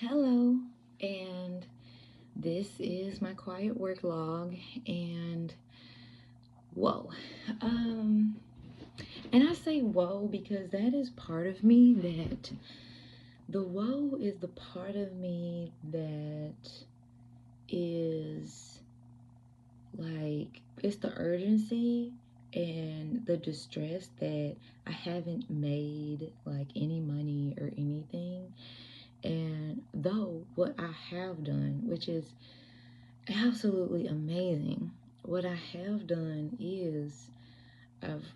Hello, and this is my quiet work log. And whoa, um, and I say whoa because that is part of me that the whoa is the part of me that is like it's the urgency and the distress that I haven't made like any money or anything. And though what I have done, which is absolutely amazing, what I have done is I've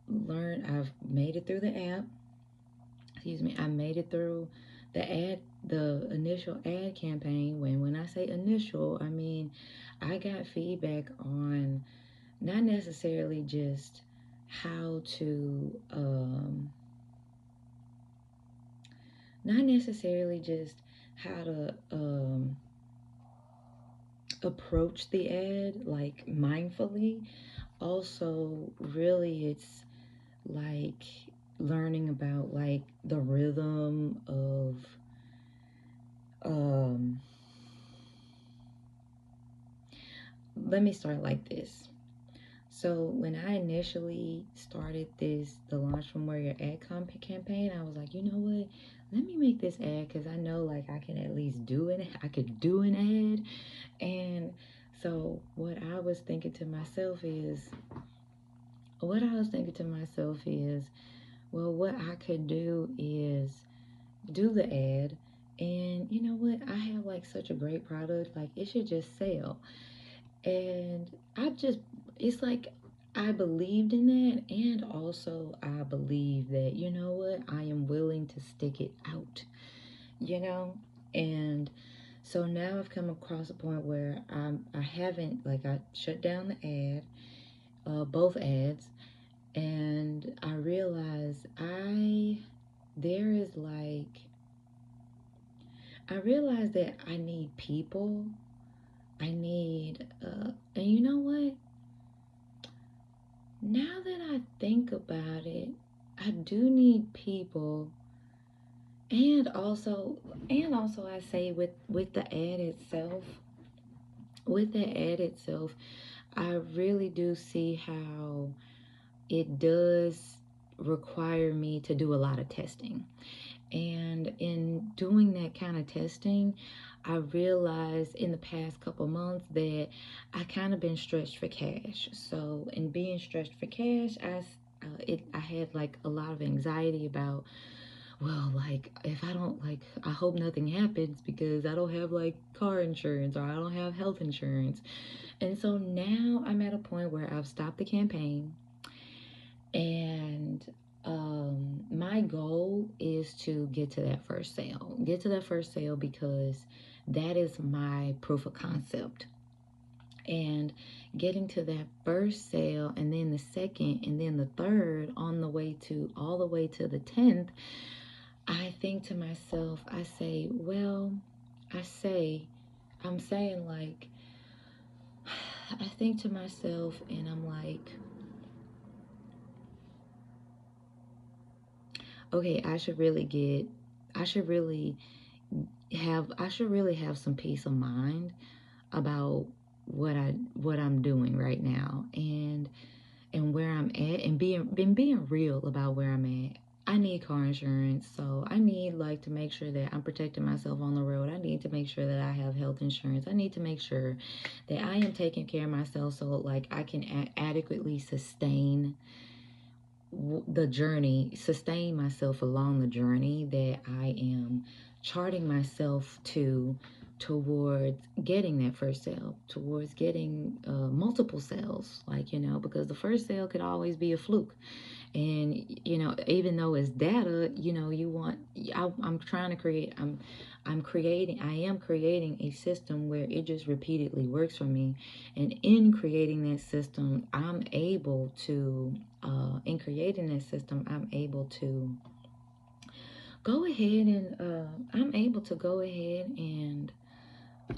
I've made it through the app. Excuse me, I made it through the initial ad campaign. When I say initial, I mean I got feedback on not necessarily just how to, not necessarily just how to, approach the ad like mindfully. Also, really, it's like learning about like the rhythm of, um let me start like this. So when I initially started the Launch from Warrior ad campaign, I was like, you know what? Let me make this ad because I know like I can at least do it. I could do an ad. And so what I was thinking to myself is, well, what I could do is do the ad. And you know what? I have like such a great product, like it should just sell. And I just, it's like I believed in that. And also, I believe that, you know what? I am willing to stick it out, you know? And so now I've come across a point where I haven't, like, I shut down the ad, both ads, and I realized there is like, I realized that I need people. I need, and you know what? Now that I think about it, I do need people. And also I say with the ad itself, with the ad itself, I really do see how it does require me to do a lot of testing. And in doing that kind of testing, I realized in the past couple months that I kind of been stretched for cash. So in being stretched for cash, I had like a lot of anxiety about, well, like if I don't, like, I hope nothing happens because I don't have like car insurance or I don't have health insurance. And so now I'm at a point where I've stopped the campaign. And my goal is to get to that first sale. Get to that first sale because that is my proof of concept. And getting to that first sale, and then the second, and then the third, on the way to all the way to the 10th, I think to myself, I say, I'm saying like, I think to myself, and I'm like, okay, I should really I should really have some peace of mind about what I'm doing right now, and where I'm at, and being real about where I'm at. I need car insurance, so I need like to make sure that I'm protecting myself on the road. I need to make sure that I have health insurance. I need to make sure that I am taking care of myself so like I can adequately sustain the journey, sustain myself along the journey that I am charting myself towards getting that first sale, towards getting multiple sales, like, because the first sale could always be a fluke. And even though it's data, I'm trying to create, I am creating a system where it just repeatedly works for me. And in creating that system, I'm able to go ahead and I'm able to go ahead and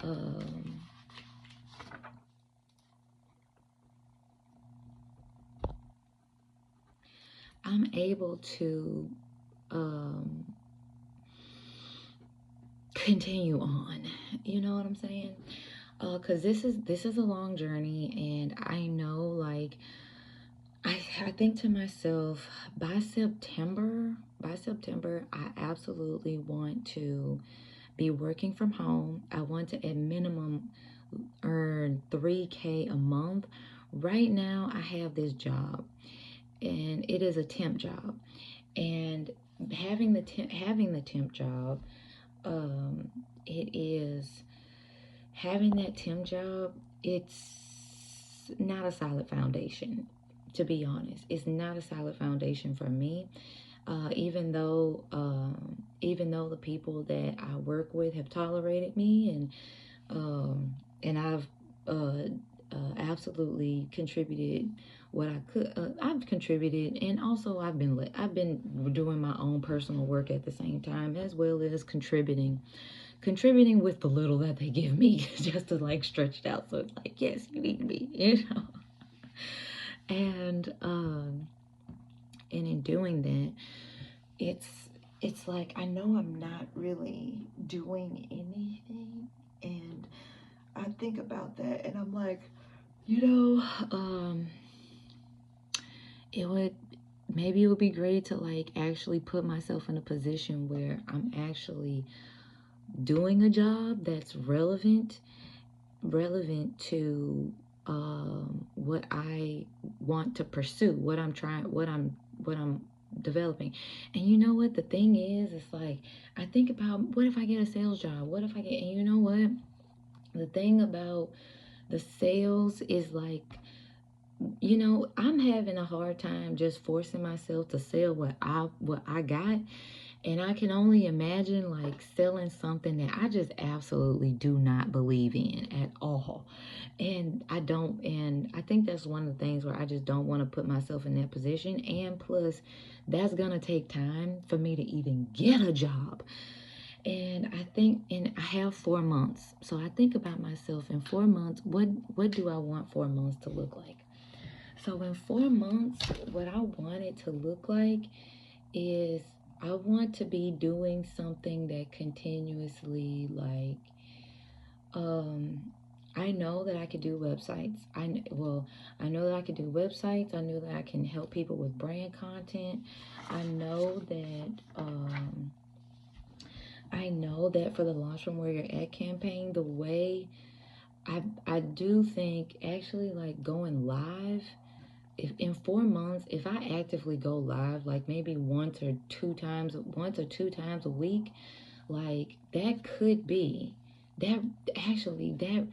um, I'm able to um, continue on. You know what I'm saying? Cause this is a long journey, and I know, like, I think to myself, by September, I absolutely want to be working from home. I want to at minimum earn 3K a month. Right now, I have this job, and it is a temp job. And having the temp job, um, it is having that temp job. It's not a solid foundation, to be honest. It's not a solid foundation for me. Even though the people that I work with have tolerated me, and I've uh, absolutely contributed what I could. I've contributed, and also I've been doing my own personal work at the same time, as well as contributing with the little that they give me, just to like stretch it out. So it's like, yes, you need me, and and in doing that, it's it's like I know I'm not really doing anything, and I think about that, and I'm like, you know, it would be great to like actually put myself in a position where I'm actually doing a job that's relevant to what I want to pursue, what I'm developing. And you know what the thing is? It's like I think about, what if I get a sales job? What if I get? And you know what? The thing about the sales is like, I'm having a hard time just forcing myself to sell what I got. And I can only imagine like selling something that I just absolutely do not believe in at all. And I think that's one of the things where I just don't want to put myself in that position. And plus, that's gonna take time for me to even get a job. And I have 4 months. So I think about myself in 4 months, what do I want 4 months to look like? So in 4 months, what I want it to look like is, I want to be doing something that continuously, like, um I know that I could do websites. I know that I could do websites. I know that I can help people with brand content. I know that for the Launch From Where You're At campaign, the way I do think actually like going live, if in 4 months, if I actively go live like maybe once or two times a week, like that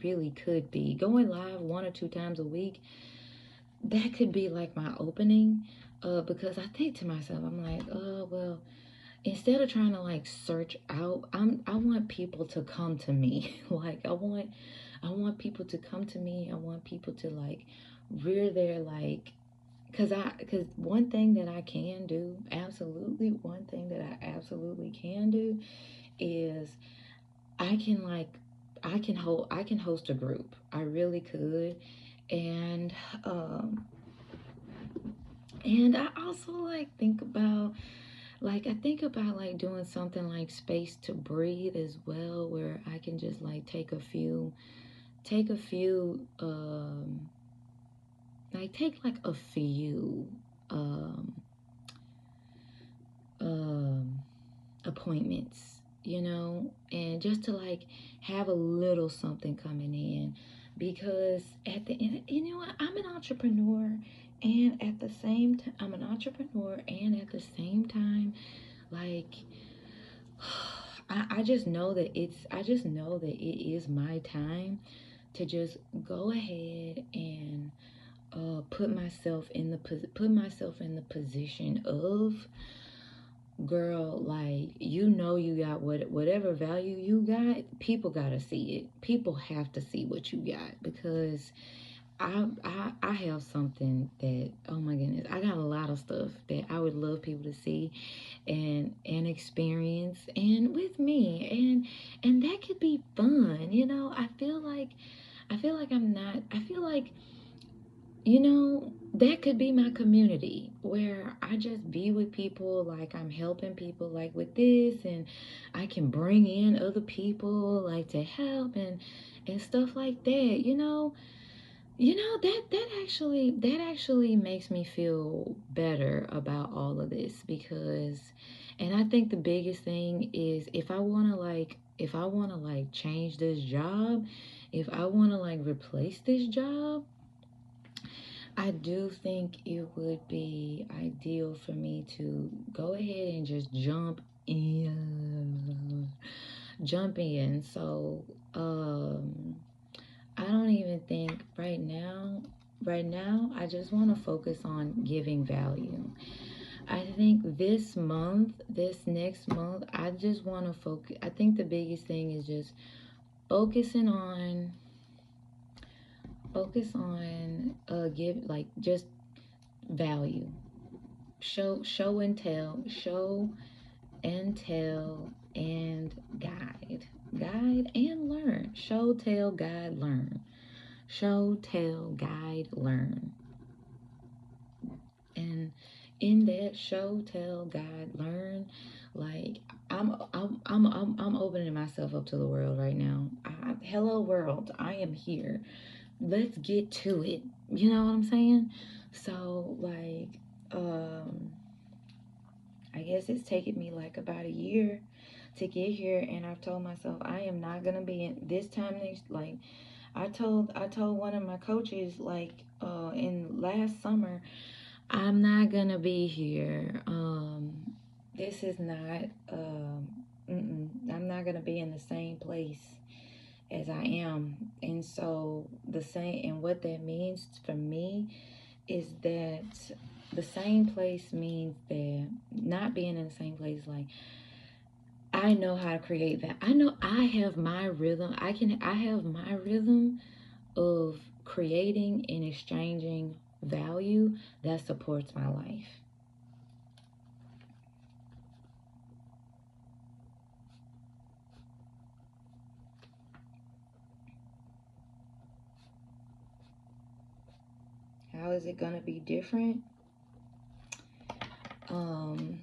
really could be going live 1 or 2 times a week. That could be like my opening, because I think to myself, I'm like, well, instead of trying to like search out, I want people to come to me. Like I want people to come to me. I want people to like rear their like, because one thing that I can do, absolutely, one thing that I absolutely can do is, I can like I can host a group. I really could. And I also like think about like doing something like Space to Breathe as well, where I can just like take like a few um um appointments, and just to like have a little something coming in, because at the end, you know what, I'm an entrepreneur, and at the same time, like, I just know that it is my time to just go ahead and put myself in the position of, girl, like, you got whatever value you got. People gotta see it. People have to see what you got, because I have something that, oh my goodness, I got a lot of stuff that I would love people to see and experience, and with me, and that could be fun. I feel like I'm not. I feel like that could be my community where I just be with people, like I'm helping people like with this, and I can bring in other people like to help and stuff like that. That actually makes me feel better about all of this, because and I think the biggest thing is if I want to like change this job, if I want to like replace this job, I do think it would be ideal for me to go ahead and just jump in. So, I don't even think right now, I just want to focus on giving value. I think this next month, I just want to focus. I think the biggest thing is just focusing on, give like just value. Show and tell and guide and learn. Show, tell, guide, learn. And in that show, tell, guide, learn, like I'm opening myself up to the world right now. Hello world, I am here. Let's get to it. You know what I'm saying? So like, um, I guess it's taken me like about a year to get here, and I've told myself I am not gonna be in this time next. Like I told one of my coaches like in last summer, I'm not gonna be here. This is not. I'm not gonna be in the same place as I am, and so the same. And what that means for me is that the same place means that not being in the same place. Like I know how to create that. I know I have my rhythm. I have my rhythm of creating and exchanging value that supports my life. How is it going to be different? Um,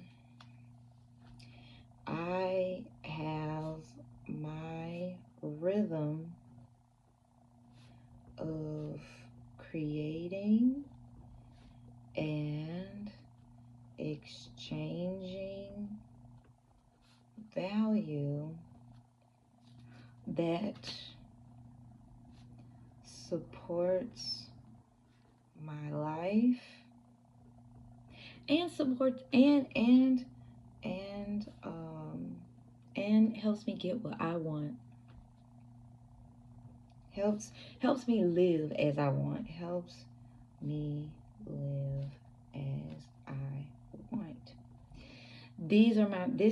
I have my rhythm of creating and exchanging value that supports my life and supports and helps me get what I want. Helps me live as I want. Helps me live as I want. This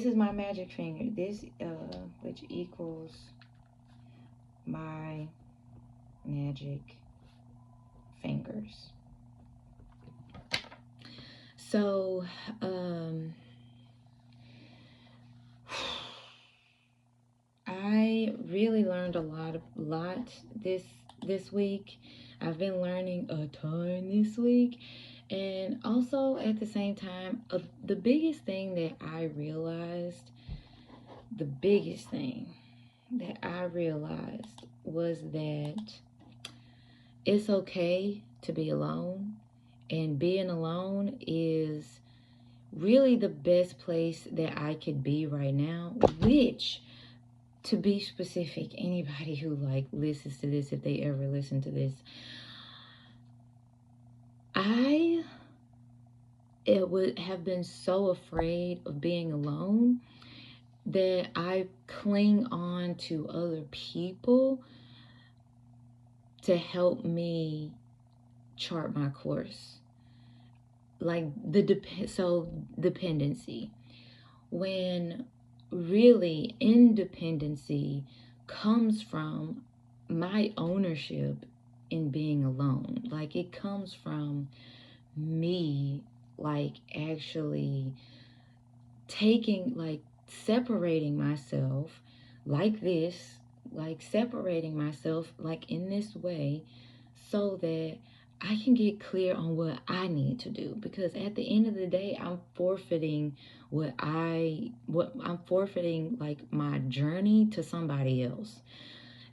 is my magic finger. This which equals my magic fingers. So, I really learned a lot this week. I've been learning a ton this week, and also at the same time, the biggest thing that I realized, the biggest thing that I realized was that it's okay to be alone, and being alone is really the best place that I could be right now, which, to be specific, anybody who like listens to this, if they ever listen to this, I it would have been so afraid of being alone that I cling on to other people to help me chart my course. Like dependency, when really independency comes from my ownership in being alone. Like it comes from me, like actually taking, like separating myself like this, like separating myself like in this way, so that I can get clear on what I need to do, because at the end of the day, I'm forfeiting what I'm forfeiting, like, my journey to somebody else.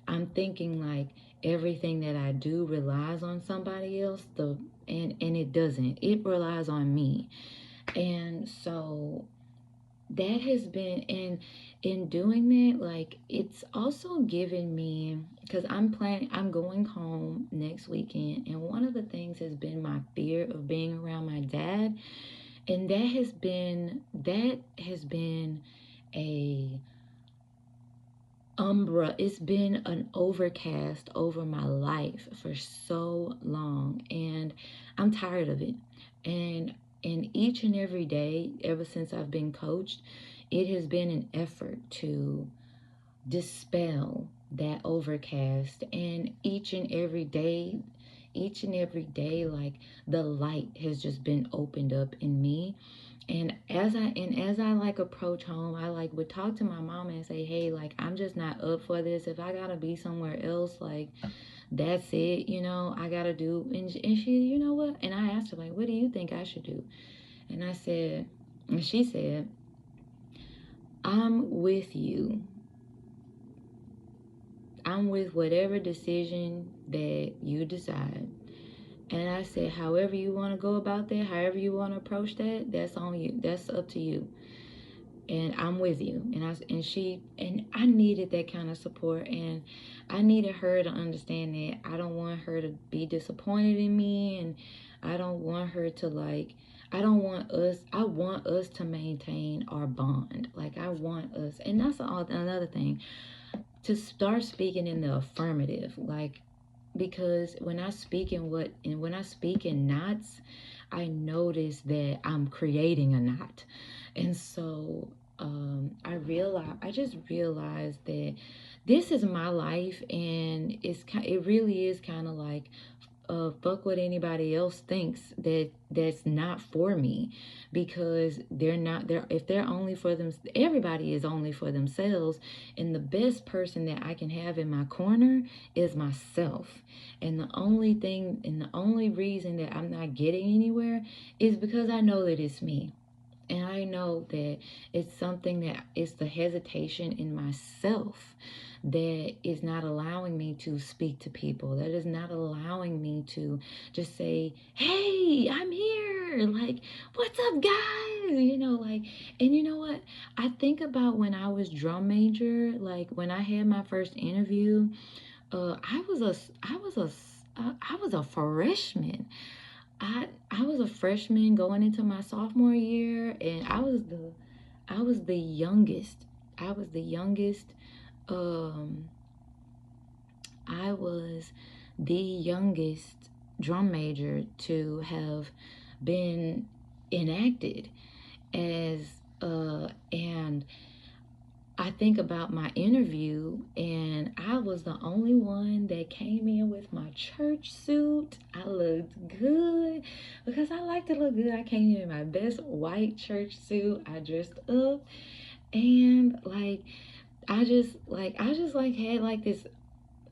I'm thinking like everything that I do relies on somebody else, and it doesn't. It relies on me. And so that has been, and in doing that, like, it's also given me, because I'm going home next weekend, and one of the things has been my fear of being around my dad. And that has been a it's been an overcast over my life for so long, and I'm tired of it. And each and every day ever since I've been coached, it has been an effort to dispel that overcast. And each and every day, like, the light has just been opened up in me. And as I like approach home, I like would talk to my mom and say, hey, like, I'm just not up for this. If I gotta be somewhere else, like, that's it, I gotta do. And she, you know what? And I asked her, like, what do you think I should do? And she said, I'm with you. I'm with whatever decision that you decide. And I said, however you want to go about that, however you want to approach that, that's on you. That's up to you. And I'm with you. And I needed that kind of support, and I needed her to understand that I don't want her to be disappointed in me, and I don't want her to, like, I want us to maintain our bond. Like, I want us, and that's another thing, to start speaking in the affirmative, like, because when I speak in knots, I notice that I'm creating a knot. And so I just realized that this is my life, and it really is kind of like, fuck what anybody else thinks, that's not for me, because they're not there. If they're only for them, everybody is only for themselves, and the best person that I can have in my corner is myself. And the only reason that I'm not getting anywhere is because I know that it's me. And I know that it's something that it's the hesitation in myself that is not allowing me to speak to people, that is not allowing me to just say, hey, I'm here. Like, what's up, guys? Like, and you know what? I think about when I was drum major, like, when I had my first interview, I was a freshman. I was a freshman going into my sophomore year, and I was the youngest. I was the youngest. Um, I was the youngest drum major to have been enacted as and I think about my interview, and I was the only one that came in with my church suit. I looked good because I like to look good. I came in my best white church suit. I dressed up, and like I just had like this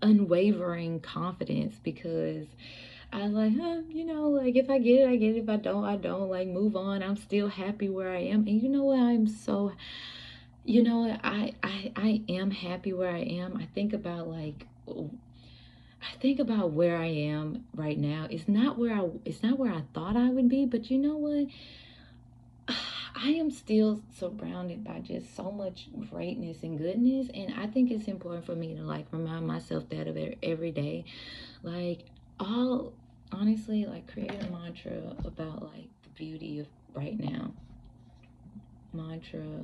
unwavering confidence, because I was like, like, if I get it, I get it. If I don't, I don't. Like, move on. I'm still happy where I am. And you know what? I am happy where I am. I think about where I am right now. It's not where I thought I would be, but you know what? I am still surrounded by just so much greatness and goodness, and I think it's important for me to, like, remind myself that of it every day. Like, all honestly, like, create a mantra about, like, the beauty of right now. Mantra,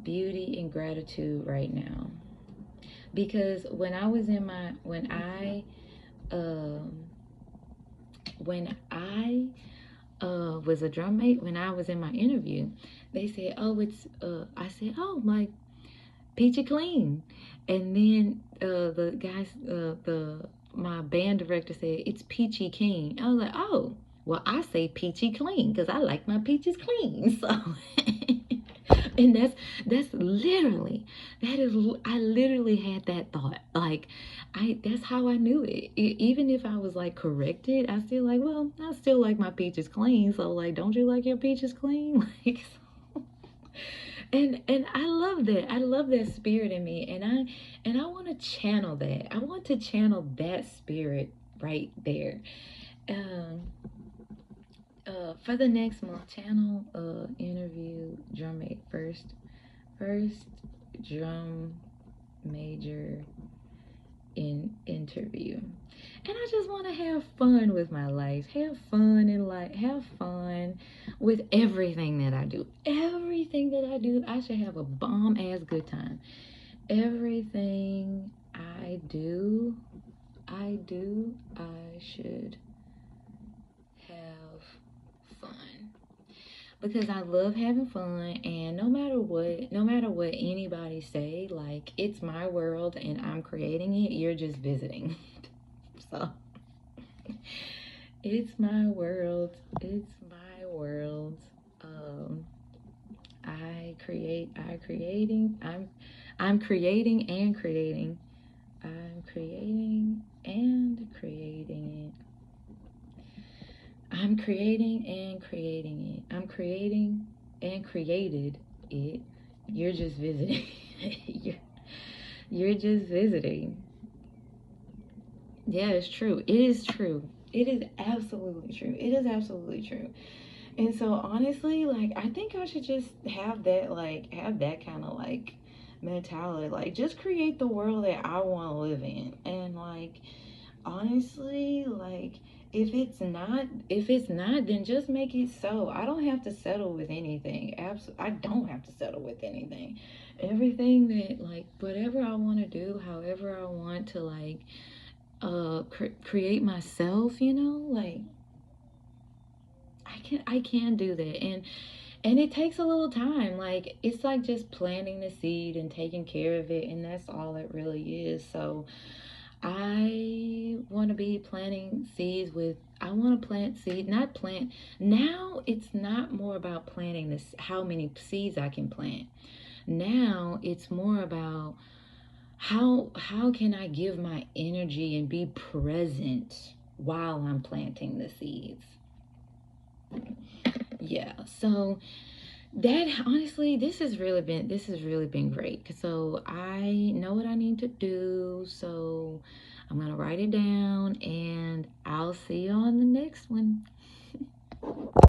beauty and gratitude right now. Because um when I was a drum mate, when I was in my interview, they said, oh, I said, oh, my peachy clean. And then the guys the my band director said, it's peachy keen. I was like, oh, well, I say peachy clean because I like my peaches clean. So And that's literally, that is, I literally had that thought. Like, that's how I knew it. Even if I was like corrected, I still like, well, I still like my peaches clean. So like, don't you like your peaches clean? Like, and I love that. I love that spirit in me, and I want to channel that. I want to channel that spirit right there. Um, for the next month, channel interview first drum major in interview. And I just want to have fun with my life, have fun in life, have fun with everything that I do. Everything that I do, I should have a bomb ass good time. Everything I should have fun, because I love having fun. And no matter what anybody say, like, it's my world and I'm creating it. You're just visiting. So it's my world. It's my world. Um, I'm creating and creating. I'm creating and creating it. I'm creating and creating it. I'm creating and created it. You're just visiting. you're, you're just visiting. Yeah, it's true. It is true. It is absolutely true. It is absolutely true. And so honestly, like, I think I should just have that kind of like mentality. Like, just create the world that I want to live in. And like, honestly, like, if it's not, then just make it so. I don't have to settle with anything. I don't have to settle with anything. Everything that, like, whatever I want to do, however I want to, like, create myself, like, I can do that. And it takes a little time. Like, it's like just planting the seed and taking care of it, and that's all it really is. So I want to be planting seeds with, I want to plant seed, not plant. Now it's not more about planting this, how many seeds I can plant. Now it's more about how can I give my energy and be present while I'm planting the seeds. Yeah. So that, honestly, this has really been great. So I know what I need to do. So I'm gonna write it down, and I'll see you on the next one.